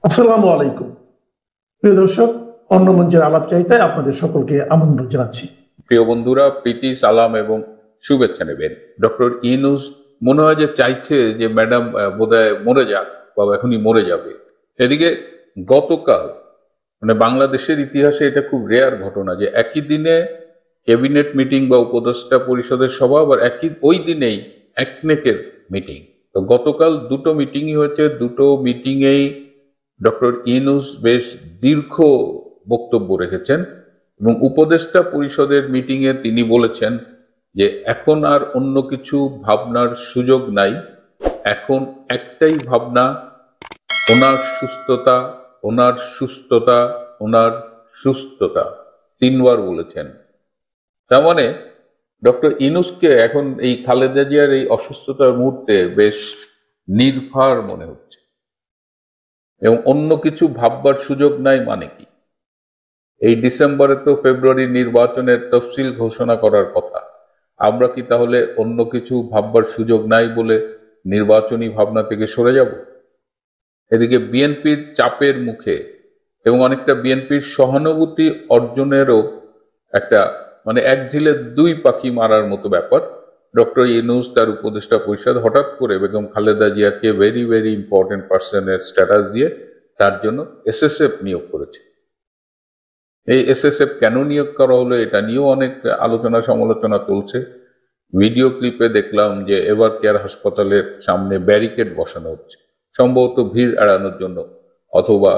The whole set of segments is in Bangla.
আসসালামু আলাইকুম। প্রিয় দর্শক, অন্য মঞ্চের আলাপ চাইতায় আপনাদের সকলকে আমন্ত্রণ জানাচ্ছি। প্রিয় বন্ধুরা, প্রীতি সালাম এবং শুভেচ্ছা নেবেন। ডক্টর ইউনূস মনে হয় যে চাইছে যে ম্যাডাম বোধহয় মরে যাক বা এখনই মরে যাবে। এদিকে গতকাল বাংলাদেশের ইতিহাসে এটা খুব রেয়ার ঘটনা যে একই দিনে ক্যাবিনেট মিটিং বা উপদেষ্টা পরিষদের সভা, আবার ওই দিনেই একনেকের মিটিং। তো গতকাল দুটো মিটিংই হয়েছে, দুটো মিটিংয়েই ডক্টর ইউনূস বেশ দীর্ঘ বক্তব্য রেখেছেন এবং উপদেষ্টা পরিষদের মিটিংয়ে তিনি বলেছেন যে এখন আর অন্য কিছু ভাবনার সুযোগ নাই, এখন একটাই ভাবনা, ওনার সুস্থতা, ওনার সুস্থতা, ওনার সুস্থতা, তিনবার বলেছেন। তার মানে ডক্টর ইউনূসকে এখন এই খালেদা জিয়ার এই অসুস্থতার মুহূর্তে বেশ নির্ভার মনে হচ্ছে এবং অন্য কিছু ভাববার সুযোগ নাই। মানে কি, এই ডিসেম্বরে তো ফেব্রুয়ারি নির্বাচনের তফসিল ঘোষণা করার কথা। আমরা কি তাহলে অন্য কিছু ভাববার সুযোগ নাই বলে নির্বাচনী ভাবনা থেকে সরে যাব? এদিকে বিএনপির চাপের মুখে এবং অনেকটা বিএনপির সহানুভূতি অর্জনেরও একটা এক ঢিলে দুই পাখি মারার মতো ব্যাপার। ডক্টর ইউনূস তার উপদেষ্টা পরিষদ হঠাৎ করে বেগম খালেদা জিয়াকে ভেরি ভেরি ইম্পর্টেন্ট পার্সনের স্ট্যাটাস দিয়ে তার জন্য এসএসএফ নিয়োগ করেছে। এই এসএসএফ কেন নিয়োগ করা হলো এটা নিয়েও অনেক আলোচনা সমালোচনা চলছে। ভিডিও ক্লিপে দেখলাম যে এভার কেয়ার হাসপাতালের সামনে ব্যারিকেড বসানো হচ্ছে, সম্ভবত ভিড় এড়ানোর জন্য, অথবা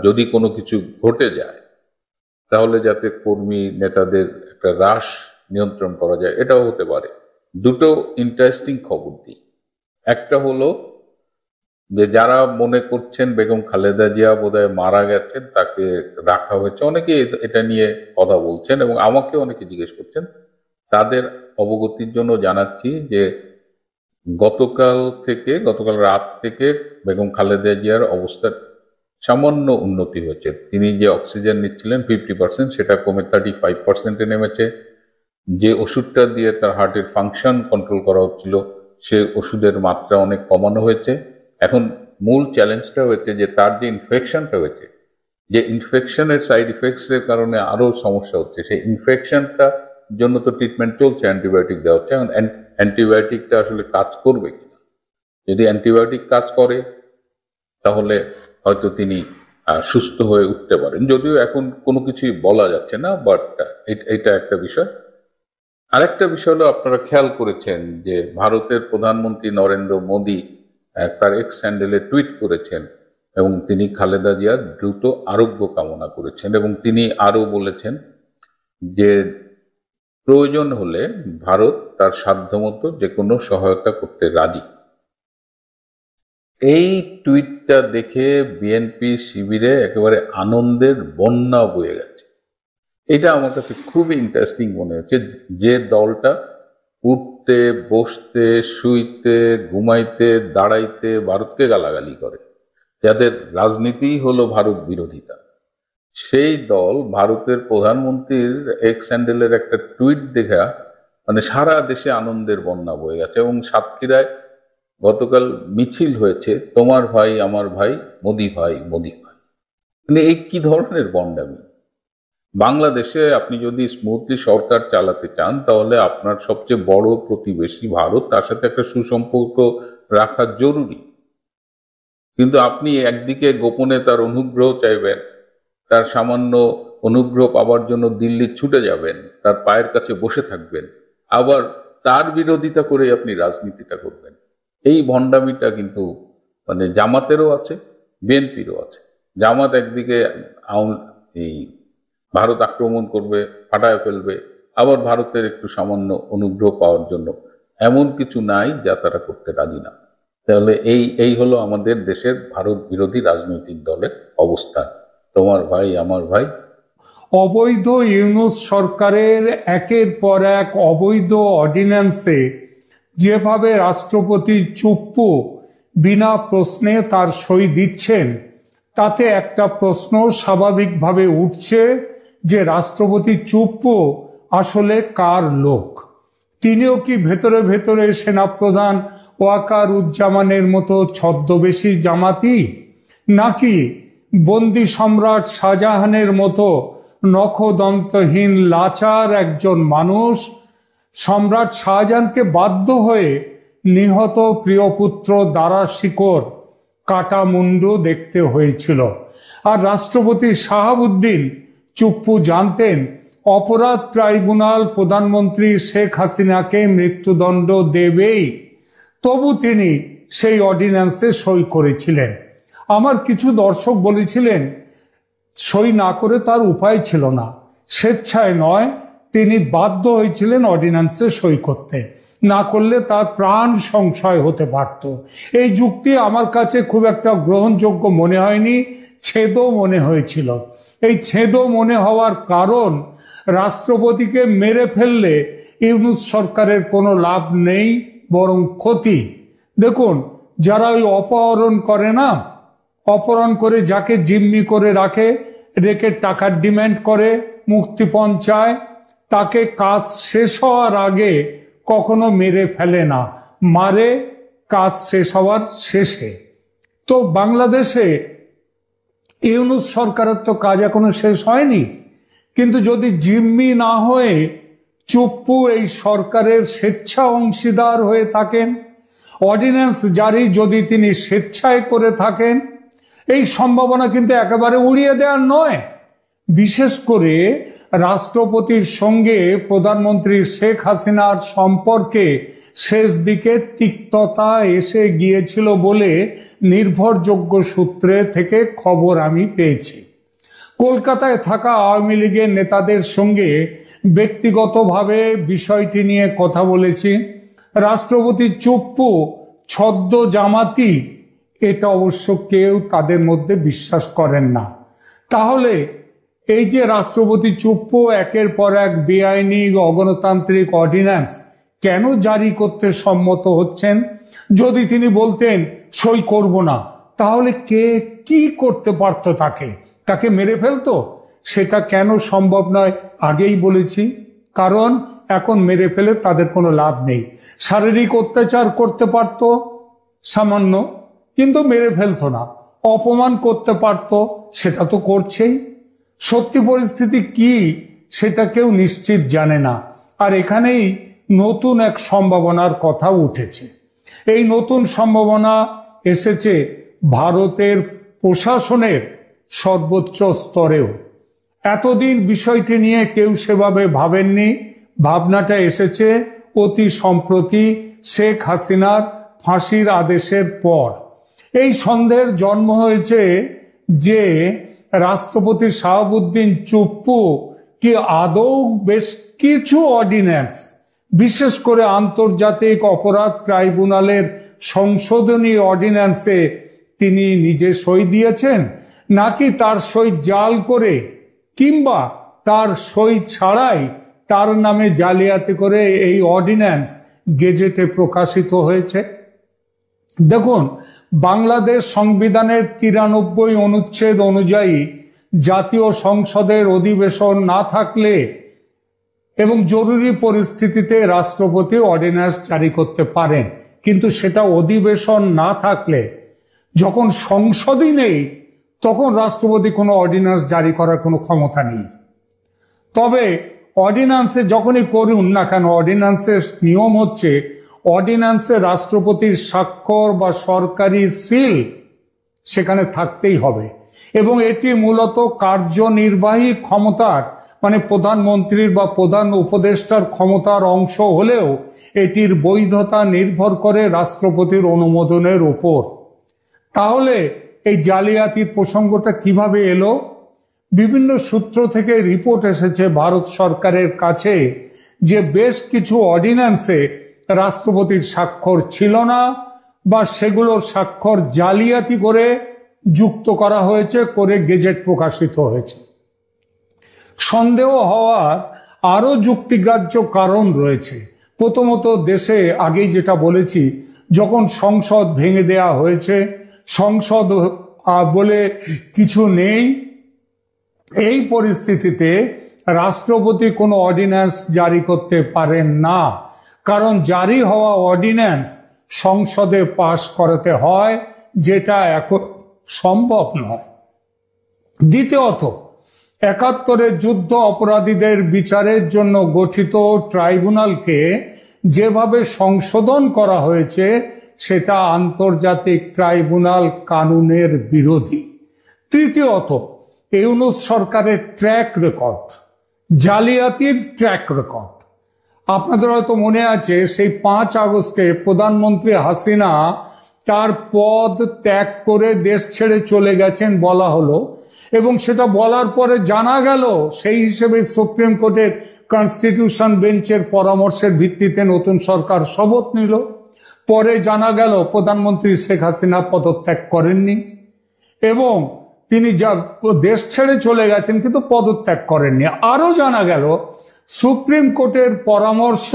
যদি কোনো কিছু ঘটে যায় তাহলে যাতে কর্মী নেতাদের একটা হ্রাস নিয়ন্ত্রণ করা যায়, এটাও হতে পারে। দুটো ইন্টারেস্টিং খবর দিই। একটা হলো যে যারা মনে করছেন বেগম খালেদা জিয়া বোধহয় মারা গেছেন, তাকে রাখা হয়েছে, অনেকে এটা নিয়ে কথা বলছেন এবং আমাকে অনেকে জিজ্ঞেস করছেন, তাদের অবগতির জন্য জানাচ্ছি যে গতকাল রাত থেকে বেগম খালেদা জিয়ার অবস্থার সামান্য উন্নতি হয়েছে। তিনি যে অক্সিজেন নিচ্ছিলেন 50%, সেটা কমে 35%-এ নেমেছে। যে ওষুধটা দিয়ে তার হার্টের ফাংশন কন্ট্রোল করা হচ্ছিল, সে ওষুধের মাত্রা অনেক কমানো হয়েছে। এখন মূল চ্যালেঞ্জটা হয়েছে যে তার যে ইনফেকশনটা হয়েছে, যে ইনফেকশনের সাইড ইফেক্টসের কারণে আরো সমস্যা হচ্ছে, সেই ইনফেকশনটা জন্য তো ট্রিটমেন্ট চলছে, অ্যান্টিবায়োটিক দেওয়া হচ্ছে। এখন অ্যান্টিবায়োটিকটা আসলে কাজ করবে কিনা, যদি অ্যান্টিবায়োটিক কাজ করে তাহলে হয়তো তিনি সুস্থ হয়ে উঠতে পারেন, যদিও এখন কোনো কিছুই বলা যাচ্ছে না। বাট এটা একটা বিষয়। আরেকটা বিষয় হলো, আপনারা খেয়াল করেছেন যে ভারতের প্রধানমন্ত্রী নরেন্দ্র মোদী তার এক্স হ্যান্ডেলে টুইট করেছেন এবং তিনি খালেদা জিয়ার দ্রুত আরোগ্য কামনা করেছেন এবং তিনি আরো বলেছেন যে প্রয়োজন হলে ভারত তার সাধ্যমতো যে কোনো সহায়তা করতে রাজি। এই টুইটটা দেখে বিএনপি শিবিরে একেবারে আনন্দের বন্যা বয়ে গেছে। এটা আমার কাছে খুবই ইন্টারেস্টিং মনে হচ্ছে। যে দলটা উঠতে, বসতে, শুইতে, ঘুমাইতে, দাঁড়াইতে ভারতকে গালাগালি করে, যাদের রাজনীতি হলো ভারত বিরোধিতা, সেই দল ভারতের প্রধানমন্ত্রীর এক্স হ্যান্ডেলের একটা টুইট দেখা সারা দেশে আনন্দের বন্যা বয়ে গেছে। এবং সাতক্ষীরায় গতকাল মিছিল হয়েছে, তোমার ভাই আমার ভাই, মোদি ভাই মোদি ভাই। এই কি ধরনের বন্ডামি! বাংলাদেশে আপনি যদি স্মুথলি সরকার চালাতে চান তাহলে আপনার সবচেয়ে বড় প্রতিবেশী ভারত, তার সাথে একটা সুসম্পর্ক রাখা জরুরি। কিন্তু আপনি একদিকে গোপনে তার অনুগ্রহ চাইবেন, তার সামান্য অনুগ্রহ পাওয়ার জন্য দিল্লি ছুটে যাবেন, তার পায়ের কাছে বসে থাকবেন, আবার তার বিরোধিতা করে আপনি রাজনীতিটা করবেন। এই ভণ্ডামিটা কিন্তু জামাতেরও আছে, বিএনপিরও আছে। জামাত একদিকে এই ভারত আক্রমণ করবে, ফাটায় ফেলবে, আবার ভারতের একটু সামান্য অনুগ্রহ পাওয়ার জন্য এমন কিছু নাই যা তারা করতে রাজি না। তাহলে এই হলো আমাদের দেশের ভারত বিরোধী রাজনৈতিক দলের অবস্থান, তোমার ভাই আমার ভাই। অবৈধ ইউনূস সরকারের একের পর এক অবৈধ অর্ডিন্যান্সে যেভাবে রাষ্ট্রপতি চুপ্পু বিনা প্রশ্নে তার সই দিচ্ছেন, তাতে একটা প্রশ্ন স্বাভাবিকভাবে উঠছে যে রাষ্ট্রপতি চুপ্পু আসলে কার লোক? তিনিও কি ভেতরে ভেতরে সেনাপ্রধান ওয়াকার উজ্জামানের মতো ছদ্মবেশী জামাতি? নাকি বন্দি সম্রাট শাহজাহানের মতো নখদন্তহীন লাচার একজন মানুষ সম্রাট শাহজাহানকে বাধ্য হয়ে নিহত প্রিয়পুত্র দারা শিকোর কাটা মুন্ডু দেখতে হয়েছিল? আর রাষ্ট্রপতি শাহাবুদ্দিন চুপ্পু জানতেন অপরাধ ট্রাইব্যুনাল প্রধানমন্ত্রী শেখ হাসিনাকে মৃত্যুদণ্ড দেবেই, তবু তিনি সেই অর্ডিন্যান্সে সই করেছিলেন। আমার কিছু দর্শক বলেছিলেন সই না করে তার উপায় ছিল না, স্বেচ্ছায় নয়, তিনি বাধ্য হয়েছিলেন অর্ডিন্যান্সে সই করতে, না করলে তার প্রাণ সংশয় হতে পারত। এই যুক্তি আমার কাছে খুব একটা গ্রহণযোগ্য মনে হয়নি, ছেদও মনে হয়েছিল। এই ছেদও মনে হওয়ার কারণ, রাষ্ট্রপতিকে মেরে ফেললে ইউনূস সরকারের কোনো লাভ নেই, বরং ক্ষতি। দেখুন, যারা ওই অপহরণ করে না, অপহরণ করে যাকে জিম্মি করে রেখে টাকার ডিমান্ড করে, মুক্তিপণ চায়, তাকে কাজ শেষ হওয়ার আগে কখনো মেরে ফেলে না, মারে কাজ শেষ হওয়ার শেষে। তো বাংলাদেশে ইউনূস সরকারের তো কাজ এখনো শেষ হয়নি, কিন্তু যদি জিম্মি না হয়ে চুপ্পু এই সরকারের স্বেচ্ছা অংশীদার হয়ে থাকেন, অর্ডিন্যান্স জারি যদি তিনি স্বেচ্ছায় করে থাকেন, এই সম্ভাবনা কিন্তু একেবারে উড়িয়ে দেওয়ার নয়। বিশেষ করে রাষ্ট্রপতির সঙ্গে প্রধানমন্ত্রী শেখ হাসিনার সম্পর্কে শেষ দিকে তিক্ততা এসে গিয়েছিল বলে নির্ভরযোগ্য সূত্রে থেকে খবর আমি পেয়েছি। কলকাতায় থাকা আওয়ামী লীগের নেতাদের সঙ্গে ব্যক্তিগতভাবে বিষয়টি নিয়ে কথা বলেছি। রাষ্ট্রপতি চুপ্পু ছদ্ম জামাতি, এটা অবশ্য কেউ তাদের মধ্যে বিশ্বাস করেন না। তাহলে এই যে রাষ্ট্রপতি চুপ্পু একের পর এক বেআইনি অগণতান্ত্রিক অর্ডিন্যান্স কেন জারি করতে সম্মত হচ্ছেন? যদি তিনি বলতেন সই করব না, তাহলে কে কি করতে পারত? তাকে মেরে ফেলতো? সেটা কেন সম্ভব নয় আগেই বলেছি, কারণ এখন মেরে ফেলে তাদের কোনো লাভ নেই। শারীরিক অত্যাচার করতে পারত সামান্য, কিন্তু মেরে ফেলতো না। অপমান করতে পারত, সেটা তো করছেই। সত্যি পরিস্থিতি কি সেটা কেউ নিশ্চিত জানে না। আর এখানেই নতুন এক সম্ভাবনার কথা উঠেছে। এই নতুন সম্ভাবনা এসেছে ভারতের প্রশাসনের সর্বোচ্চ স্তরেও। এতদিন বিষয়টি নিয়ে কেউ সেভাবে ভাবেননি। ভাবনাটা এসেছে অতি সম্প্রতি শেখ হাসিনার ফাঁসির আদেশের পর। এই সন্দেহের জন্ম হয়েছে যে রাষ্ট্রপতি শাহাবুদ্দিন চুপ্পু কি আদৌ বেশ কিছু অর্ডিন্যান্স, বিশেষ করে আন্তর্জাতিক অপরাধ ট্রাইব্যুনালের সংশোধনী অর্ডিন্যান্সে তিনি নিজে সই দিয়েছেন, নাকি তার সই জাল করে কিংবা তার সই ছাড়াই তার নামে জালিয়াতি করে এই অর্ডিন্যান্স গেজেটে প্রকাশিত হয়েছে। দেখুন, বাংলাদেশ সংবিধানের 93 অনুচ্ছেদ অনুযায়ী জাতীয় সংসদের অধিবেশন না থাকলে এবং জরুরি পরিস্থিতিতে রাষ্ট্রপতি অর্ডিন্যান্স জারি করতে পারেন, কিন্তু সেটা অধিবেশন না থাকলে, যখন সংসদই নেই, তখন রাষ্ট্রপতি কোনো অর্ডিন্যান্স জারি করার কোনো ক্ষমতা নেই। তবে অর্ডিন্যান্সে যখনই করুন না কেন, অর্ডিন্যান্সের নিয়ম হচ্ছে অর্ডিন্যান্সে রাষ্ট্রপতির স্বাক্ষর বা সরকারি সিল সেখানে থাকতেই হবে, এবং এটি মূলত কার্যনির্বাহী ক্ষমতার মানে প্রধানমন্ত্রীর বা প্রধান উপদেষ্টার ক্ষমতার অংশ হলেও এটির বৈধতা নির্ভর করে রাষ্ট্রপতির অনুমোদনের উপর। তাহলে এই জালিয়াতির প্রসঙ্গটা কিভাবে এলো? বিভিন্ন সূত্র থেকে রিপোর্ট এসেছে ভারত সরকারের কাছে যে বেশ কিছু অর্ডিন্যান্সে রাষ্ট্রপতির স্বাক্ষর ছিল না, বা সেগুলোর স্বাক্ষর জালিয়াতি করে যুক্ত করা হয়েছে, করে গেজেট প্রকাশিত হয়েছে। সন্দেহ হওয়ার আরো যুক্তিগ্রাহ্য কারণ রয়েছে। প্রথমত, দেশে আগেই যেটা বলেছি, যখন সংসদ ভেঙে দেয়া হয়েছে, সংসদ বলে কিছু নেই, এই পরিস্থিতিতে রাষ্ট্রপতি কোনো অর্ডিন্যান্স জারি করতে পারেন না, কারণ জারি হওয়া অর্ডিন্যান্স সংসদে পাশ করাতে হয়, যেটা এখন সম্ভব নয়। দ্বিতীয়ত, ৭১-এর যুদ্ধ অপরাধীদের বিচারের জন্য গঠিত ট্রাইব্যুনালকে যেভাবে সংশোধন করা হয়েছে সেটা আন্তর্জাতিক ট্রাইব্যুনাল কানুনের বিরোধী। তৃতীয়ত, ইউনূস সরকারের ট্র্যাক রেকর্ড, জালিয়াতির ট্র্যাক রেকর্ড। আপনাদের হয়তো মনে আছে সেই ৫ আগস্টে প্রধানমন্ত্রী হাসিনা তার পদ ত্যাগ করে দেশ ছেড়ে চলে গেছেন বলা হলো, এবং সেটা বলার পরে জানা গেল সেই হিসেবে সুপ্রিম কোর্টের কনস্টিটিউশন বেঞ্চের পরামর্শের ভিত্তিতে নতুন সরকার শপথ নিল। পরে জানা গেল প্রধানমন্ত্রী শেখ হাসিনা পদত্যাগ করেননি এবং তিনি যা দেশ ছেড়ে চলে গেছেন কিন্তু পদত্যাগ করেননি। আরো জানা গেল সুপ্রিম কোর্টের পরামর্শ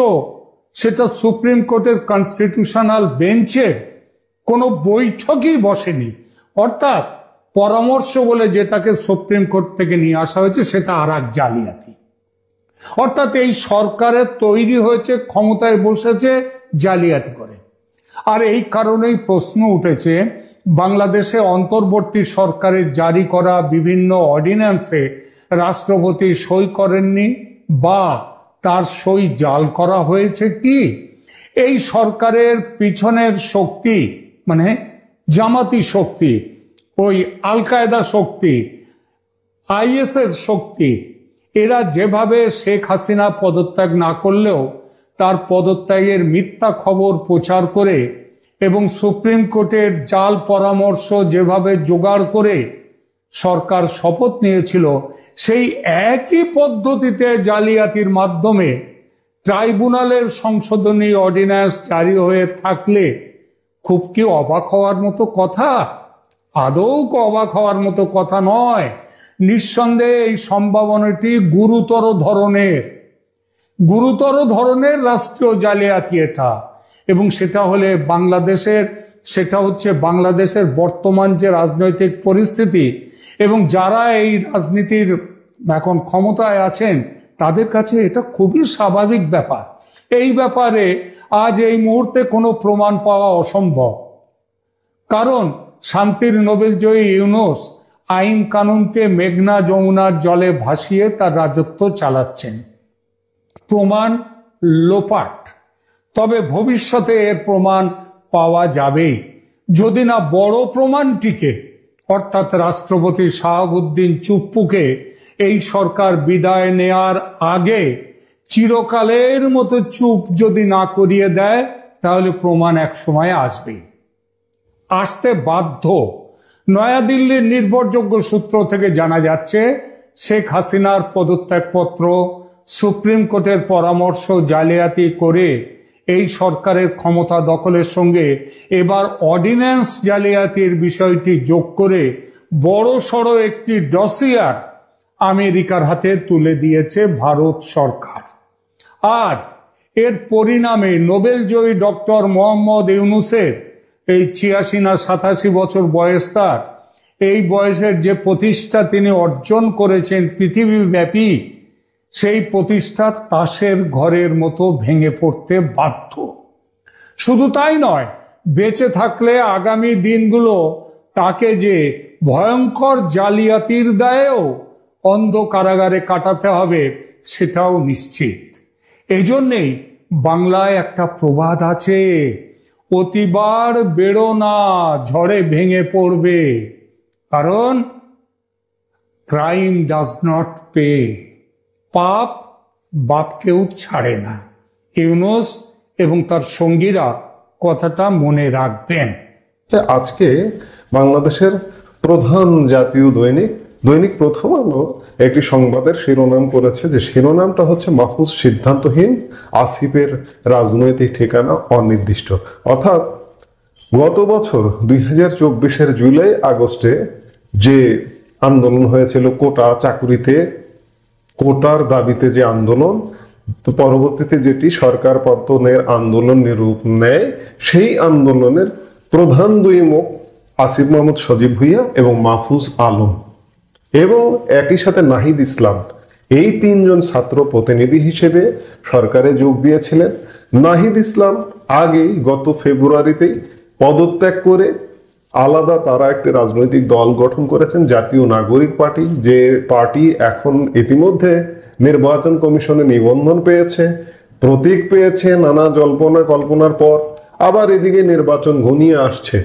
সেটা সুপ্রিম কোর্টের কনস্টিটিউশনাল বেঞ্চে কোনো বৈঠকই বসেনি, অর্থাৎ পরামর্শ বলে যেটাকে সুপ্রিম কোর্ট থেকে নিয়ে আসা হয়েছে সেটা আর এক জালিয়াতি। অর্থাৎ এই সরকারের তৈরি হয়েছে, ক্ষমতায় বসেছে জালিয়াতি করে। আর এই কারণেই প্রশ্ন উঠেছে, বাংলাদেশে অন্তর্বর্তী সরকারের জারি করা বিভিন্ন অর্ডিন্যান্সে রাষ্ট্রপতি সই করেননি বা তার সই জাল করা হয়েছে কি? এই সরকারের পিছনের শক্তি মানে জামাতি শক্তি, ওই আল কায়দা শক্তি, IS এর শক্তি, এরা যেভাবে শেখ হাসিনা পদত্যাগ না করলেও তার পদত্যাগের মিথ্যা খবর প্রচার করে এবং সুপ্রিম কোর্টের জাল পরামর্শ যেভাবে জোগাড় করে সরকার শপথ নিয়েছিল, সেই একই পদ্ধতিতে জালিয়াতির মাধ্যমে ট্রাইব্যুনালের সংশোধনী অর্ডিন্যান্স জারি হয়ে থাকলে খুব কি অবাক হওয়ার মতো কথা? আদৌ অবাক হওয়ার মতো কথা নয়। নিঃসন্দেহে এই সম্ভাবনাটি গুরুতর ধরনের রাষ্ট্রীয় জালিয়াতি এটা, এবং সেটা হচ্ছে বাংলাদেশের বর্তমান যে রাজনৈতিক পরিস্থিতি এবং যারা এই রাজনীতির এখন ক্ষমতায় আছেন তাদের কাছে এটা খুবই স্বাভাবিক ব্যাপার। এই ব্যাপারে আজ এই মুহূর্তে কোনো প্রমাণ পাওয়া অসম্ভব, কারণ শান্তির নোবেলজয়ী ইউনূস আইন কানুনকে মেঘনা যমুনার জলে ভাসিয়ে তার রাজত্ব চালাচ্ছেন। প্রমাণ লোপাট, তবে ভবিষ্যতে এর প্রমাণ পাওয়া যাবেই, যদি না বড় প্রমাণটিকে অর্থাৎ রাষ্ট্রপতি শাহাবুদ্দিন চুপ্পুকে এই সরকার বিদায় নেয়ার আগে চিরকালের মতো চুপ যদি না করিয়ে দেয় তাহলে প্রমাণ এক সময় আসতে বাধ্য। নয়াদিল্লির নির্ভরযোগ্য সূত্র থেকে জানা যাচ্ছে শেখ হাসিনার পদত্যাগপত্র সুপ্রিম কোর্টের পরামর্শ জালিয়াতি করে এই সরকারের ক্ষমতা দখলের সঙ্গে এবার অর্ডিন্যান্স জালিয়াতির বিষয়টি যোগ করে বড়সড় একটি ডসিয়ার আমেরিকার হাতে তুলে দিয়েছে ভারত সরকার। আর এর পরিণামে নোবেলজয়ী ডক্টর মোহাম্মদ ইউনূসের এই ৮৬ না ৮৭ বছর বয়স, তার এই বয়সের যে প্রতিষ্ঠা তিনি অর্জন করেছেন পৃথিবীব্যাপী, সেই প্রতিষ্ঠা তাসের ঘরের মতো ভেঙে পড়তে বাধ্য। শুধু তাই নয়, বেঁচে থাকলে আগামী দিনগুলো তাকে যে ভয়ঙ্কর জালিয়াতির দায়েও অন্ধ কারাগারে কাটাতে হবে সেটাও নিশ্চিত। এজন্যেই বাংলায় একটা প্রবাদ আছে, অতিবার বেড়ো না ঝড়ে ভেঙে পড়বে, কারণ ক্রাইম ডাজ নট পে, পাপ বাপকেও ছাড়ে না। ইউনূস এবং তার সঙ্গীরা কথাটা মনে রাখবেন। আজকে বাংলাদেশের প্রধান জাতীয় দৈনিক প্রথম আলো একটি সংবাদের শিরোনাম করেছে, যে শিরোনামটা হচ্ছে মাহফুজ সিদ্ধান্তহীন, আসিফের রাজনৈতিক ঠিকানা অনির্দিষ্ট। অর্থাৎ গত বছর 2024-এর জুলাই আগস্টে যে আন্দোলন হয়েছিল কোটার দাবিতে যে আন্দোলন, পরবর্তীতে যেটি সরকার পতনের আন্দোলন রূপ নেয়, সেই আন্দোলনের প্রধান দুই মুখ আসিফ মাহমুদ সজীব ভুঁইয়া এবং মাহফুজ আলম এবং একই সাথে নাহিদ ইসলাম, এই তিনজন ছাত্র প্রতিনিধি হিসেবে সরকারে যোগ দিয়েছিলেন। নাহিদ ইসলাম আগেই গত ফেব্রুয়ারিতেই পদত্যাগ করে আলাদা তারা একটি রাজনৈতিক দল গঠন করেছেন, জাতীয় নাগরিক পার্টি, যে পার্টি এখন ইতিমধ্যে নির্বাচন কমিশনে নিবন্ধন পেয়েছে, প্রতীক পেয়েছে নানা জল্পনা কল্পনার পর। আবার এদিকে নির্বাচন ঘনিয়ে আসছে,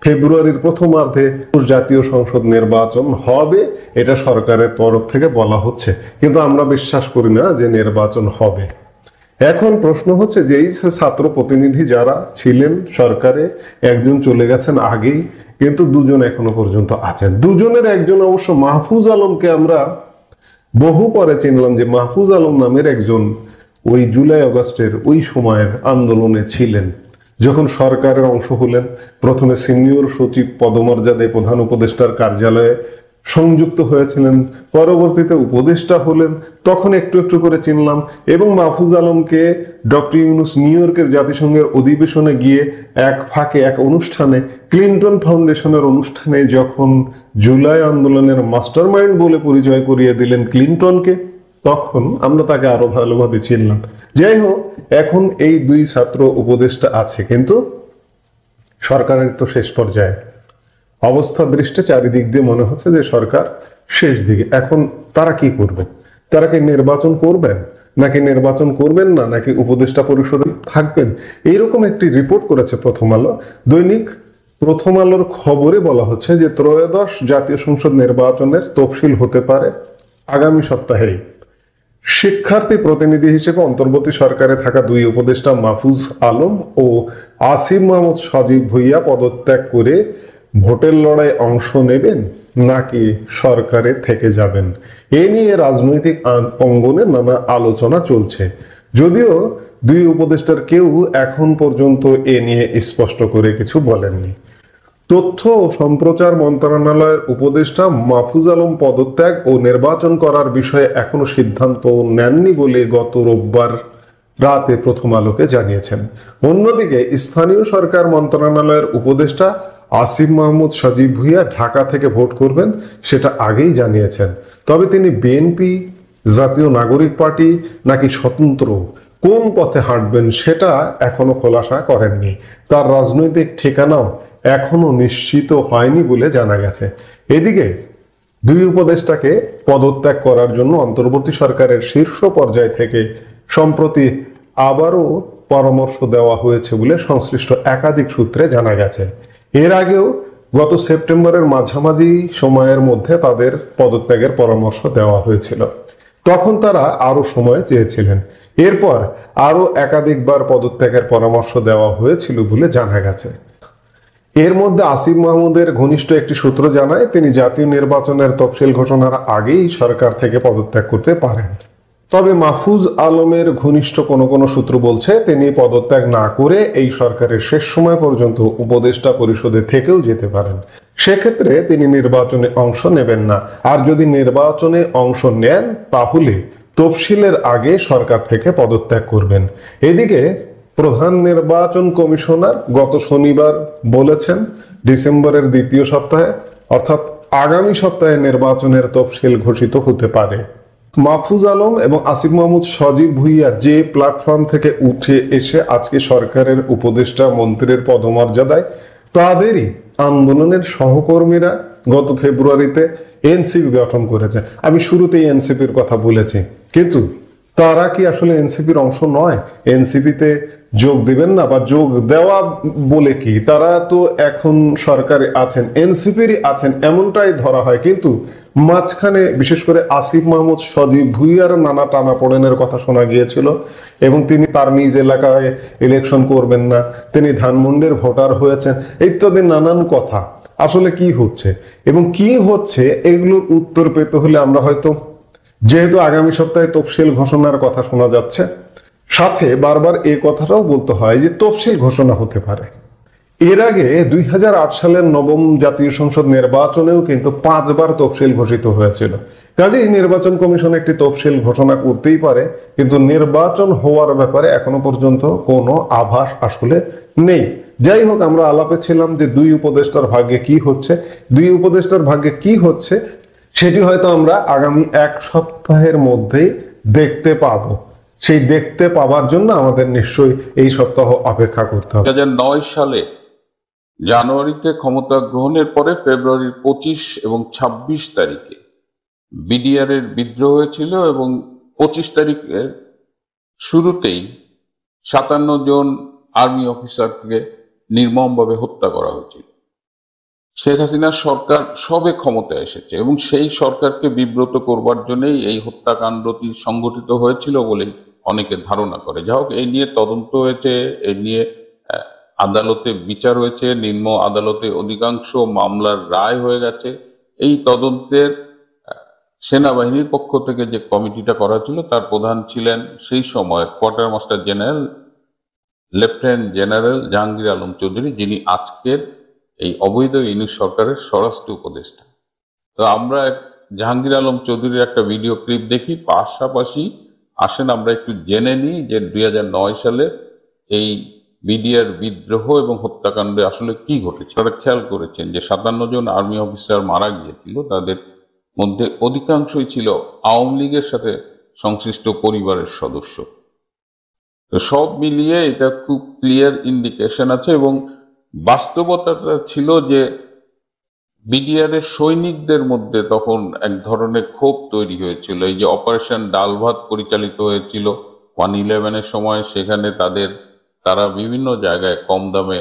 ফেব্রুয়ারির প্রথমার্ধে জাতীয় সংসদ নির্বাচন হবে, এটা সরকারের তরফ থেকে বলা হচ্ছে, কিন্তু আমরা বিশ্বাস করি না যে নির্বাচন হবে। এখন প্রশ্ন হচ্ছে যে এই ছাত্র প্রতিনিধি যারা ছিলেন সরকারে, একজন চলে গেছেন আগেই, কিন্তু দুজন এখনো পর্যন্ত আছেন। দুজনের একজন অবশ্য মাহফুজ আলমকে আমরা বহু পরে চিনলাম, যে মাহফুজ আলম নামের একজন ওই জুলাই আগস্টের ওই সময়ের আন্দোলনে ছিলেন, যখন সরকারের অংশ হলেন। প্রথমে সিনিয়র সচিব পদমর্যাদায় প্রধান উপদেষ্টার কার্যালয়ে সংযুক্ত হয়েছিলেন, পরবর্তীতে উপদেষ্টা হলেন, তখন একটু একটু করে চিনলাম। এবং মাহফুজ আলমকে ডক্টর ইউনূস নিউ ইয়র্কের জাতিসংঘের অধিবেশনে গিয়ে এক ফাঁকে এক অনুষ্ঠানে, ক্লিনটন ফাউন্ডেশনের অনুষ্ঠানে, যখন জুলাই আন্দোলনের মাস্টারমাইন্ড বলে পরিচয় করিয়ে দিলেন ক্লিনটনকে, তখন আমরা তাকে আরো ভালোভাবে চিনলাম। যাই হোক, এখন এই দুই ছাত্র উপদেষ্টা আছে, কিন্তু সরকারের তো শেষ পর্যায়ে অবস্থা দৃষ্টি চারিদিক দিয়ে মনে হচ্ছে যে সরকার শেষ দিকে। এখন তারা কি করবেন? তারা কি নির্বাচন করবেন, নাকি নির্বাচন করবেন না, নাকি উপদেষ্টা পরিষদে থাকবেন? এইরকম একটি রিপোর্ট করেছে প্রথম আলো। দৈনিক প্রথম আলোর খবরে বলা হচ্ছে যে ত্রয়োদশ জাতীয় সংসদ নির্বাচনের তফসিল হতে পারে আগামী সপ্তাহেই। শিক্ষার্থী প্রতিনিধি হিসেবে অন্তর্বর্তী সরকারে থাকা দুই উপদেষ্টা মাহফুজ আলম ও আসিফ মাহমুদ সজীব ভুইয়া পদত্যাগ করে ভোটের লড়াই অংশ নেবেন, নাকি সরকারে থেকে যাবেন, এ নিয়ে রাজনৈতিক অঙ্গনে নানা আলোচনা চলছে। যদিও দুই উপদেষ্টার কেউ এখন পর্যন্ত এ নিয়ে স্পষ্ট করে কিছু বলেননি। তথ্য ও সম্প্রচার মন্ত্রণালয়ের উপদেষ্টা মাহফুজ আলম পদত্যাগ ও নির্বাচন করার বিষয়ে এখনো সিদ্ধান্ত নেননি বলে গত রোববার রাতে প্রথম আলোকে জানিয়েছেন। অন্যদিকে স্থানীয় সরকার মন্ত্রণালয়ের উপদেষ্টা আসিফ মাহমুদ সজীব ভুইয়া ঢাকা থেকে ভোট করবেন, সেটা আগেই জানিয়েছেন। তবে তিনি বিএনপি, জাতীয় নাগরিক পার্টি নাকি স্বতন্ত্র কোন পথে হাঁটবেন সেটা এখনো খোলাসা করেননি। তার রাজনৈতিক ঠিকানাও এখনো নিশ্চিত হয়নি বলে জানা গেছে। এদিকে দুই উপদেষ্টাকে পদত্যাগ করার জন্য অন্তর্বর্তী সরকারের শীর্ষ পর্যায় থেকে সম্প্রতি আবারও পরামর্শ দেওয়া হয়েছে বলে সংশ্লিষ্ট একাধিক সূত্রে জানা গেছে। এর আগেও গত সেপ্টেম্বরের মাঝামাঝি সময়ের মধ্যে তাদের পদত্যাগের পরামর্শ দেওয়া হয়েছিল। তখন তারা আরো সময় চেয়েছিলেন। এরপর আরো একাধিকবার পদত্যাগের পরামর্শ দেওয়া হয়েছিল বলে জানা গেছে। এর মধ্যে আসিফ মাহমুদের ঘনিষ্ঠ একটি সূত্র জানায় তিনি জাতীয় নির্বাচনের তফসিল ঘোষণার আগেই সরকার থেকে পদত্যাগ করতে পারেন। তবে মাহফুজ আলমের ঘনিষ্ঠ কোনো সূত্র বলছে তিনি পদত্যাগ না করে এই সরকারের শেষ সময় পর্যন্ত উপদেষ্টা পরিষদে থেকেও যেতে পারেন। সেক্ষেত্রে তিনি নির্বাচনে অংশ নেবেন না, আর যদি নির্বাচনে অংশ নেন তাহলে তফসিলের আগে সরকার থেকে পদত্যাগ করবেন। এদিকে প্রধান নির্বাচন কমিশনার গত শনিবার বলেছেন ডিসেম্বরের দ্বিতীয় সপ্তাহে, অর্থাৎ আগামী সপ্তাহে নির্বাচনের তফসিল ঘোষিত হতে পারে। মাহফুজ আলম এবং আসিফ মাহমুদ সজীব ভুইয়া যে প্ল্যাটফর্ম থেকে উঠে এসে আজকে সরকারের উপদেষ্টা মন্ত্রীর পদমর্যাদায়, তাদেরই আন্দোলনের সহকর্মীরা গত ফেব্রুয়ারিতে এনসিপি গঠন করেছে। আমি শুরুতেই এনসিপির কথা বলেছি, কিন্তু তারা কি আসলে এনসিপির অংশ নয়? এনসিপিতে যোগ দিবেন না, বা যোগ দেওয়া বলে কি, তারা তো এখন সরকারে আছেন, এনসিপিরই আছেন এমনটাই ধরা হয়। কিন্তু মাঝখানে বিশেষ করে আসিফ মাহমুদ সজীব ভুইয়ার নানা টানাপোড়েনের কথা শোনা গিয়েছিল, এবং তিনি তার নিজ এলাকায় ইলেকশন করবেন না, তিনি ধানমন্ডির ভোটার হয়েছেন, ইত্যাদি নানান কথা। আসলে কি হচ্ছে এবং কি হচ্ছে এগুলোর উত্তর পেতে হলে আমরা হয়তো, যেহেতু আগামী সপ্তাহে তফসিল ঘোষণার কথা শোনা যাচ্ছে, সাথে বারবার এই কথাটাও বলতে হয় যে তফসিল ঘোষণা হতে পারে। এর আগে 2008 সালের নবম জাতীয় সংসদ নির্বাচনেও কিন্তু 5 বার তফসিল ঘোষিত হয়েছিল। কাজেই নির্বাচন কমিশন একটি তফসিল ঘোষণা করতেই পারে, কিন্তু নির্বাচন হওয়ার ব্যাপারে এখনো পর্যন্ত কোনো আভাস আসলে নেই। যাই হোক, আমরা আলাপে ছিলাম যে দুই উপদেষ্টার ভাগ্যে কি হচ্ছে, দুই উপদেষ্টার ভাগ্যে কি হচ্ছে সেটি হয়তো আমরা আগামী 1 সপ্তাহের মধ্যেই দেখতে পাবো। সেই দেখতে পাওয়ার জন্য আমাদের নিশ্চয়ই এই সপ্তাহ অপেক্ষা করতে হবে। 2009 সালে জানুয়ারিতে ক্ষমতা গ্রহণের পরে ফেব্রুয়ারির 25 এবং 26 তারিখে বিডিআর এর বিদ্রোহ হয়েছিল এবং 25 তারিখের শুরুতেই 57 জন আর্মি অফিসারকে নির্মমভাবে হত্যা করা হয়েছিল। শেখ হাসিনার সরকার সবে ক্ষমতায় এসেছে এবং সেই সরকারকে বিব্রত করবার জন্যই এই হত্যাকাণ্ডটি সংগঠিত হয়েছিল বলেই অনেকে ধারণা করে। যা হোক, এই নিয়ে তদন্ত হয়েছে, এই নিয়ে আদালতে বিচার হয়েছে, নিম্ন আদালতে অধিকাংশ মামলার রায় হয়ে গেছে। এই তদন্তের সেনাবাহিনীর পক্ষ থেকে যে কমিটিটা করা ছিল তার প্রধান ছিলেন সেই সময় quarter master general lieutenant general Jahangir Alam Chowdhury, যিনি আজকের এই অবৈধ ইউনূস সরকারের স্বরাষ্ট্র উপদেষ্টা। তো আমরা জাহাঙ্গীর আলম চৌধুরীর একটা ভিডিও ক্লিপ দেখি, পাশাপাশি আসেন আমরা একটু জেনে নিই যে 2009 সালে এই বিডিআর বিদ্রোহ এবং হত্যাকাণ্ডে আসলে কি ঘটেছে। তারা খেয়াল করেছেন যে 57 জন আর্মি অফিসার মারা গিয়েছিল, তাদের মধ্যে অধিকাংশই ছিল আওয়ামী লীগের সাথে সংশ্লিষ্ট পরিবারের সদস্য। তো সব মিলিয়ে এটা খুব ক্লিয়ার ইন্ডিকেশন আছে এবং বাস্তবতাটা ছিল যে বিডিআর এর সৈনিকদের মধ্যে তখন এক ধরনের ক্ষোভ তৈরি হয়েছিল। এই যে অপারেশন ডাল ভাত পরিচালিত হয়েছিল 111-এর সময়, সেখানে তারা বিভিন্ন জায়গায় কম দামে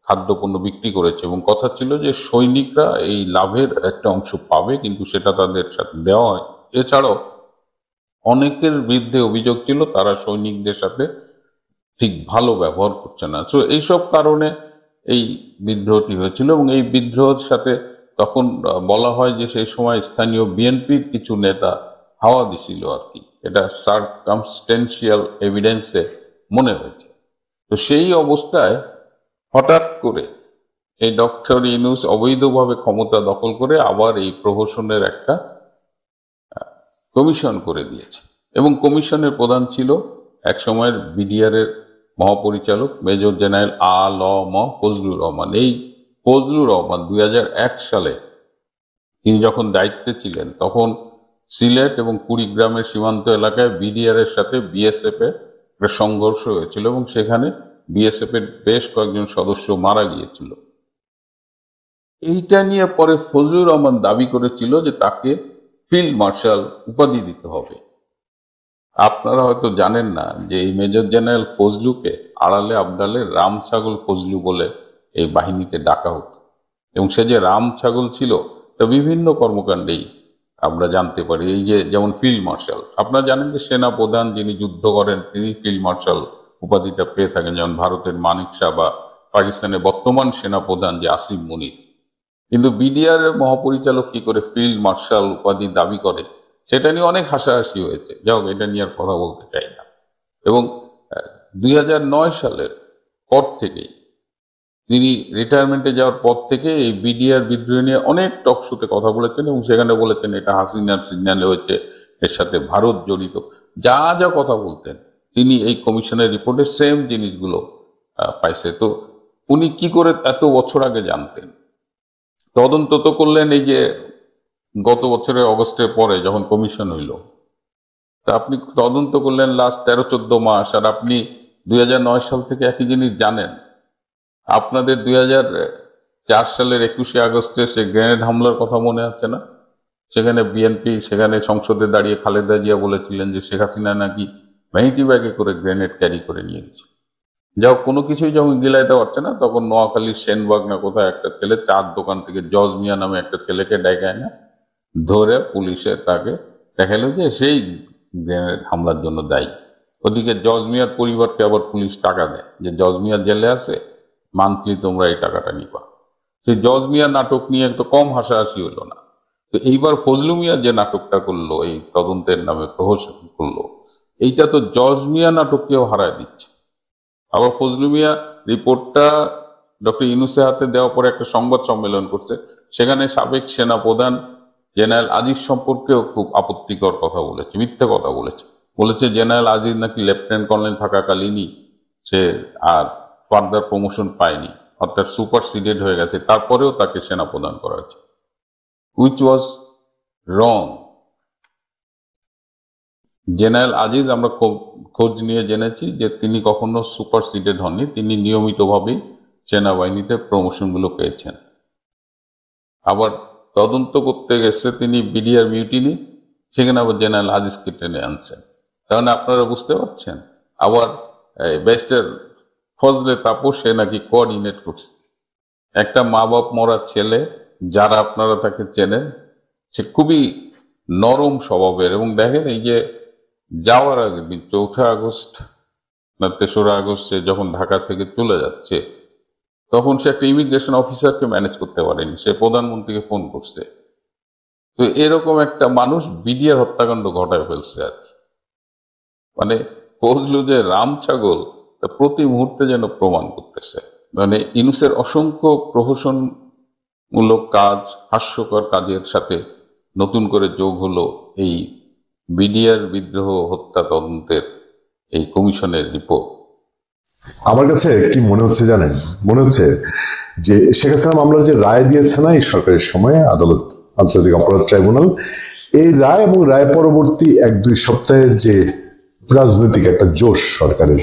খাদ্যপণ্য বিক্রি করেছে এবং কথা ছিল যে সৈনিকরা এই লাভের একটা অংশ পাবে, কিন্তু সেটা তাদের সাথে দেওয়া হয়। এছাড়াও অনেকের বিরুদ্ধে অভিযোগ ছিল তারা সৈনিকদের সাথে ঠিক ভালো ব্যবহার করছে না। তো এইসব কারণে এই বিদ্রোহটি হয়েছিল এবং এই বিদ্রোহের সাথে তখন বলা হয় যে সেই সময় স্থানীয় বিএনপির কিছু নেতা হাওয়া দিছিল আর কি, এটা সার্কামস্টেন্সিয়াল এভিডেন্সে মনে হয়েছে। তো সেই অবস্থায় হঠাৎ করে এই ডক্টর ইউনূস অবৈধভাবে ক্ষমতা দখল করে আবার এই প্রহসনের একটা কমিশন করে দিয়েছে এবং কমিশনের প্রধান ছিল এক সময়ের বিডিআর এর মহাপরিচালক মেজর জেনারেল আ.ল.ম. ফজলুর রহমান। এই ফজলুর রহমান 2001 সালে তিনি যখন দায়িত্বে ছিলেন তখন সিলেট এবং কুড়িগ্রামের সীমান্ত এলাকায় বিডিআর এর সাথে বিএসএফ এর একটা সংঘর্ষ হয়েছিল এবং সেখানে বিএসএফ এর বেশ কয়েকজন সদস্য মারা গিয়েছিল। এইটা নিয়ে পরে ফজলুর রহমান দাবি করেছিল যে তাকে ফিল্ড মার্শাল উপাধি দিতে হবে। আপনারা হয়তো জানেন না যে এই মেজর জেনারেল ফজলুকে আড়ালে আবডালে রাম ছাগল ফজলু বলে এই বাহিনীতে ডাকা হতো এবং সে যে রাম ছাগল ছিল তা বিভিন্ন কর্মকাণ্ডেই আমরা জানতে পারি। এই যে যেমন ফিল্ড মার্শাল, আপনারা জানেন যে সেনা প্রধান যিনি যুদ্ধ করেন তিনি ফিল্ড মার্শাল উপাধিটা পেয়ে থাকেন, যেমন ভারতের মানিক শাহ বা পাকিস্তানের বর্তমান সেনা প্রধান যে আসিফ মুনির। কিন্তু বিডিআর এর মহাপরিচালক কি করে ফিল্ড মার্শাল উপাধি দাবি করে সেটা নিয়ে অনেক হাসাহাসি হয়েছে। যাই হোক, এটা নিয়ে আর কথা বলতে চাই না। এবং 2009 সালের পর থেকেই তিনি রিটায়ারমেন্টে যাওয়ার পর থেকে এই বিডিআর বিদ্রোহ নিয়ে অনেক টক শোতে কথা বলেছেন এবং সেখানে বলেছেন এটা হাসিনার সিগন্যালে হয়েছে, এর সাথে ভারত জড়িত, যা যা কথা বলতেন তিনি এই কমিশনের রিপোর্টে সেম জিনিসগুলো পাইছে। তো উনি কি করে এত বছর আগে জানতেন? তদন্ত তো করলেন এই যে গত বছরের অগস্টের পরে যখন কমিশন হইল, তা আপনি তদন্ত করলেন লাস্ট 13-14 মাস, আর আপনি 2009 সাল থেকে একই জিনিস জানেন। আপনাদের 2004 সালের 21শে আগস্টে সে গ্রেনেড হামলার কথা মনে আছে না? সেখানে বিএনপি সেখানে সংসদে দাঁড়িয়ে খালেদা জিয়া বলেছিলেন যে শেখ হাসিনা নাকি ভ্যানিটি ব্যাগে করে গ্রেনেড ক্যারি করে নিয়ে গেছে। যাও কোনো কিছুই যখন গিলাইতে পারছে না তখন নোয়াখালীর সেনবাগ না কোথায় একটা ছেলে চার দোকান থেকে জজ মিয়া নামে একটা ছেলেকে ডেকায় না ধরে পুলিশে তাকে দেখালো যে সেই গ্রেনেড হামলার জন্য দায়ী। ওদিকে জজ মিয়ার পরিবারকে আবার পুলিশ টাকা দেয় যে জজ মিয়া জেলে আছে, মান্থলি তোমরা এই টাকাটা নিবা। সেই জজ মিয়ার নাটক নিয়ে তো কম হাসাহাসি হলো না। তো এইবার ফজলু মিয়া যে নাটকটা করলো, এই তদন্তের নামে প্রহসন করলো, এইটা তো জজ মিয়া নাটককেও হারায় দিচ্ছে। আবার ফজলু মিয়া রিপোর্টটা ডক্টর ইউনূসের হাতে দেওয়ার পরে একটা সংবাদ সম্মেলন করছে, সেখানে সাবেক সেনা প্রধান জেনারেল আজিজ সম্পর্কেও খুব আপত্তিকর কথা বলেছে, মিথ্যে কথা বলেছে জেনারেল আজিজ নাকি লেফটেন্যান্ট কর্নেল থাকাকালীনই সে আর ফার্দার প্রমোশন পায়নি, অর্থাৎ সুপারসিডেড হয়ে গেছে, তারপরেও তাকে সেনা প্রদান করা হয়েছে, which was wrong. General Aziz আমরা খোঁজ নিয়ে জেনেছি যে তিনি কখনো সুপারসিডেড হননি, তিনি নিয়মিতভাবেই সেনাবাহিনীতে প্রমোশনগুলো পেয়েছেন। আবার তদন্ত করতে গেছে তিনি বিডিআর মিউটিনি, সেখানে আবার জেনারেল আজিজকে টেনে আনছেন। তাহলে আপনারা বুঝতে পারছেন। আবার ব্যারিস্টার ফজলে তাপস সে নাকি কোঅর্ডিনেট করছে। একটা মা বাপ মরা ছেলে, যারা আপনারা তাকে চেনেন, সে খুবই নরম স্বভাবের। এবং দেখেন এই যে যাওয়ার আগের দিন 4 আগস্ট না 3রা আগস্ট সে যখন ঢাকা থেকে চলে যাচ্ছে, তখন সে একটা ইমিগ্রেশন অফিসারকে ম্যানেজ করতে পারেনি, সে প্রধানমন্ত্রীকে ফোন করছে। তো এরকম একটা মানুষ বিডিআর হত্যাকাণ্ড ঘটায় ফেলছে আর কি। মানে ফজলু যে রাম ছাগল তা প্রতি মুহূর্তে যেন প্রমাণ করতেছে। মানে ইউনূসের অসংখ্য প্রহসনমূলক কাজ, হাস্যকর কাজের সাথে নতুন করে যোগ হলো এই বিডিআর বিদ্রোহ হত্যা তদন্তের এই কমিশনের রিপোর্ট। আমার কাছে কি মনে হচ্ছে জানেন, মনে হচ্ছে যে শেখ হাসিনা মামলার যে রায় দিয়েছে না এই সরকারের সময়ে আদালত, আন্তর্জাতিক অপরাধ ট্রাইব্যুনাল, এই রায় এবং রায় পরবর্তী 1-2 সপ্তাহের যে রাজনৈতিক একটা জোশ সরকারের,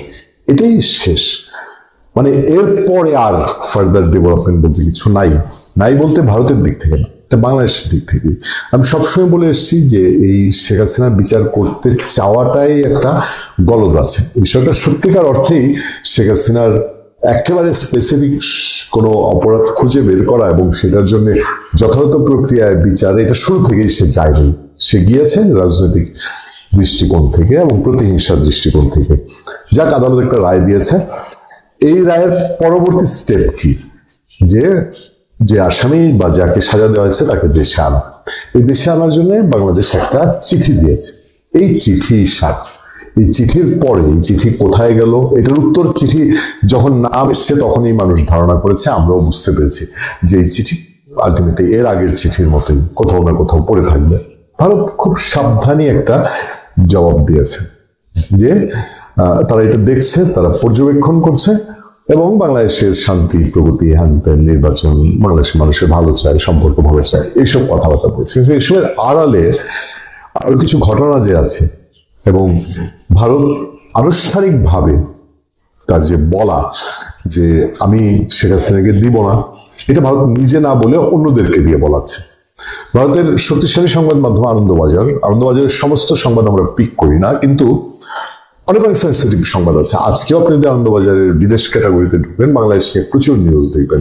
এটাই শেষ। মানে এরপরে আর ফার্দার ডেভেলপমেন্ট বলতে কিছু নাই বলতে ভারতের দিক থেকে না, এটা বাংলাদেশের দিক থেকে। আমি সবসময় বলে এসেছি যে এই শেখ হাসিনার বিচার করতে চাওয়াটাই একটা গলদ আছে। বিষয়টা সত্যিকার অর্থেই শেখ হাসিনার একেবারে স্পেসিফিক কোনো অপরাধ খুঁজে বের করা এবং সেটার জন্য যথাযথ প্রক্রিয়ায় বিচার, এটা শুরু থেকেই সে যায়নি। সে গিয়েছে রাজনৈতিক দৃষ্টিকোণ থেকে এবং প্রতিহিংসার দৃষ্টিকোণ থেকে। যাক, আদালত একটা রায় দিয়েছে। এই রায়ের পরবর্তী স্টেপ কি? যে আসামি বা যাকে সাজা দেওয়া হয়েছে তাকে দেশে আনা। এই দেশে আনার জন্য বাংলাদেশ একটা চিঠি দিয়েছে। এই চিঠি এই চিঠির পরে এই চিঠি কোথায় গেল, এটার উত্তর চিঠি যখন নাম এসছে তখনই মানুষ ধারণা করেছে, আমরাও বুঝতে পেরেছি যে এই চিঠি আলটিমেটলি এর আগের চিঠির মতোই কোথাও না কোথাও পড়ে থাকবে। ভারত খুব সাবধানী একটা জবাব দিয়েছে যে তারা এটা দেখছে, তারা পর্যবেক্ষণ করছে এবং বাংলাদেশের শান্তি, প্রগতি, নির্বাচন, বাংলাদেশের মানুষের ভালো চায়, সম্পর্ক ভালো চায়, এইসব কথাবার্তা বলছে। কিন্তু এসবের আড়ালে আরো কিছু ঘটনা যে আছে এবং ভারত আনুষ্ঠানিকভাবে তার যে বলা যে আমি শেখ হাসিনাকে দিব না, এটা ভারত নিজে না বলে অন্যদেরকে দিয়ে বলাচ্ছে। ভারতের শক্তিশালী সংবাদ মাধ্যম আনন্দবাজারের সমস্ত সংবাদ আমরা পিক করি না, কিন্তু অনেক সেন্সিটিভ সংবাদ আছে। আজকেও আপনি যদি আনন্দবাজারের বিদেশ ক্যাটাগরিতে ঢুকবেন, বাংলাদেশ নিয়ে প্রচুর নিউজ দেখবেন।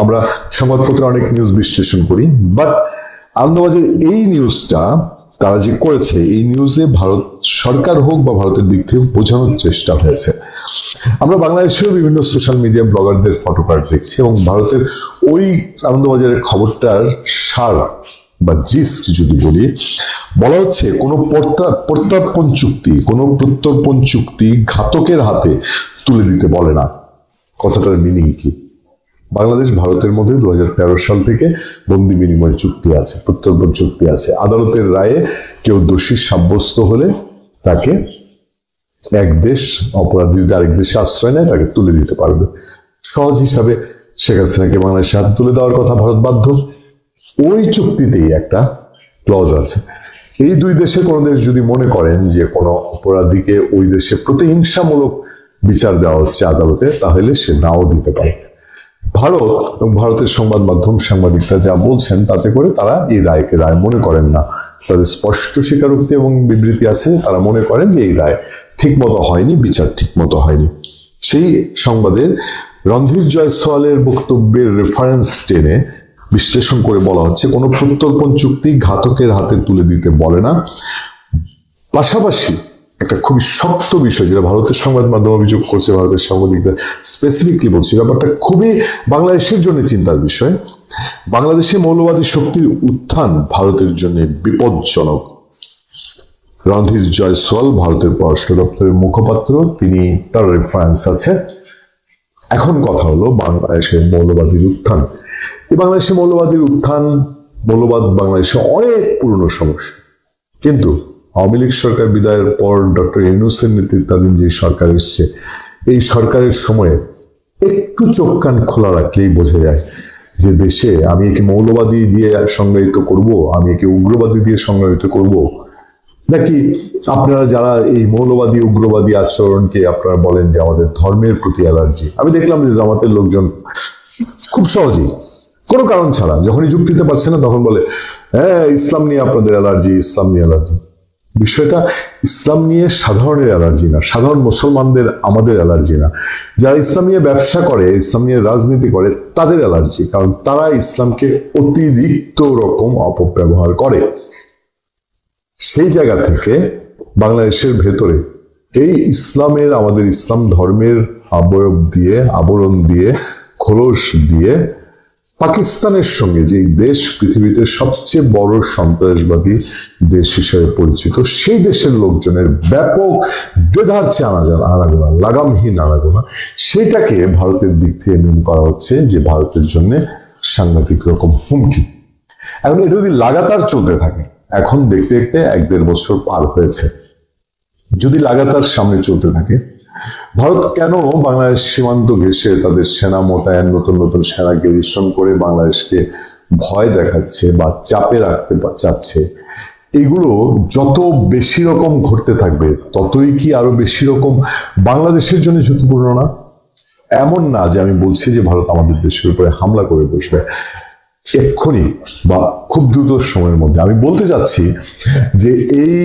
আমরা সংবাদপত্রে অনেক নিউজ বিশ্লেষণ করি, বাট আনন্দবাজার এই নিউজটা তারা যে করেছে, এই নিউজে ভারত সরকার হোক বা ভারতের দিক থেকে বোঝানোর চেষ্টা হয়েছে। আমরা বাংলাদেশেও বিভিন্ন সোশ্যাল মিডিয়া ব্লগারদের ফটোকার্ড দেখছি এবং ভারতের ওই আনন্দবাজারের খবরটার সার বা জিস্ট যদি বলি, বলা হচ্ছে কোনো প্রত্যর্পণ চুক্তি ঘাতকের হাতে তুলে দিতে বলে না। কথাটার মিনিং কি? বাংলাদেশ ভারতের মধ্যে 2013 সাল থেকে বন্দি বিনিময় চুক্তি আছে, প্রত্যর্পণ চুক্তি আছে। আদালতের রায়ে কেউ দোষী সাব্যস্ত হলে তাকে এক দেশ অপরাধী যদি আরেক দেশে আশ্রয় নেয় তাকে তুলে দিতে পারবে। সহজ হিসাবে শেখ হাসিনাকে বাংলাদেশে হাতে তুলে দেওয়ার কথা ভারত বাধ্য। ওই চুক্তিতেই একটা ক্লজ আছে, এই দুই দেশের কোনো দেশ যদি মনে করেন যে কোনো অপরাধীকে ওই দেশে প্রতিহিংসামূলক বিচার দেওয়া হচ্ছে আদালতে, তাহলে সে নাও দিতে পারে। ভারত এবং ভারতের সংবাদ মাধ্যম সাংবাদিকরা যা বলছেন তাতে করে তারা এই রায়কে রায় মনে করেন না। তাদের স্পষ্ট স্বীকারোক্তি এবং বিবৃতি আছে, তারা মনে করেন যে এই রায় ঠিক মতো হয়নি, বিচার ঠিক মতো হয়নি। সেই সংবাদের রণধীর জয়সওয়ালের বক্তব্যের রেফারেন্স টেনে বিশ্লেষণ করে বলা হচ্ছে কোনো প্রত্যর্পণ চুক্তি ঘাতকের হাতে তুলে দিতে বলে না। পাশাপাশি একটা খুবই শক্ত বিষয় যেটা ভারতের সংবাদ মাধ্যম অভিযোগ করছে, ভারতের সাংবাদিকরা স্পেসিফিকলি বলছে, ব্যাপারটা খুবই বাংলাদেশের জন্য চিন্তার বিষয়। বাংলাদেশে মৌলবাদী শক্তির উত্থান ভারতের জন্য বিপজ্জনক। রণধীর জয়সওয়াল ভারতের পররাষ্ট্র দপ্তরের মুখপাত্র, তিনি তার রেফারেন্স আছে। এখন কথা হলো বাংলাদেশের মৌলবাদীর উত্থান। এই বাংলাদেশের মৌলবাদীর উত্থান, মৌলবাদ বাংলাদেশে অনেক পুরনো সমস্যা, কিন্তু আওয়ামী লীগ সরকার বিদায়ের পর ডক্টর ইউনূসের নেতৃত্বাধীন যে সরকার এসছে, এই সরকারের সময়ে একটু চোখ কান খোলা রাখলেই বোঝা যায় যে দেশে আমি একে মৌলবাদী দিয়ে সংজ্ঞায়িত করব, আমি একে উগ্রবাদী দিয়ে সংজ্ঞায়িত করব, নাকি আপনারা যারা এই মৌলবাদী উগ্রবাদী আচরণকে আপনারা বলেন যে আমাদের ধর্মের প্রতি অ্যালার্জি? আমি দেখলাম যে জামাতের লোকজন খুব সহজেই কোনো কারণ ছাড়া যখনই যুক্তিতে পারছে না তখন বলে হ্যাঁ ইসলাম নিয়ে আপনাদের অ্যালার্জি, ইসলাম নিয়ে অ্যালার্জি। বিষয়টা ইসলাম নিয়ে সাধারণের অ্যালার্জি না, সাধারণ মুসলমানদের আমাদের অ্যালার্জি না, যারা ইসলাম নিয়ে ব্যবসা করে, ইসলাম নিয়ে রাজনীতি করে তাদের অ্যালার্জি, কারণ তারা ইসলামকে অতিরিক্ত রকম অপব্যবহার করে। সেই জায়গা থেকে বাংলাদেশের ভেতরে এই ইসলামের, আমাদের ইসলাম ধর্মের আবয়ব দিয়ে, আবরণ দিয়ে, খোলস দিয়ে পাকিস্তানের সঙ্গে, যে দেশ পৃথিবীতে সবচেয়ে বড় সন্ত্রাসবাদী দেশ হিসেবে পরিচিত, সেই দেশের লোকজনের ব্যাপক দেধারছে আনাগোনা, লাগামহীন আনাগোনা, সেটাকে ভারতের দিক থেকে মিন করা হচ্ছে যে ভারতের জন্য সাংঘাতিক রকম হুমকি। এখন এটা যদি লাগাতার চলতে থাকে, এখন দেখতে দেখতে 1-1.5 বছর পার হয়েছে, যদি লাগাতার সামনে চলতে থাকে, ভারত কেন বাংলাদেশ সীমান্ত ঘেঁষে তাদের সেনা মোতায়েন, নতুন নতুন সেনা গেরিশন করে বাংলাদেশকে ভয় দেখাচ্ছে বা চাপে রাখতে চাচ্ছে, এগুলো যত বেশি রকম ঘটতে থাকবে ততই কি আরো বেশি রকম বাংলাদেশের জন্য ঝুঁকিপূর্ণ না? এমন না যে আমি বলছি যে ভারত আমাদের দেশের উপরে হামলা করে বসবে এক্ষুনি বা খুব দ্রুত সময়ের মধ্যে। আমি বলতে চাচ্ছি যে এই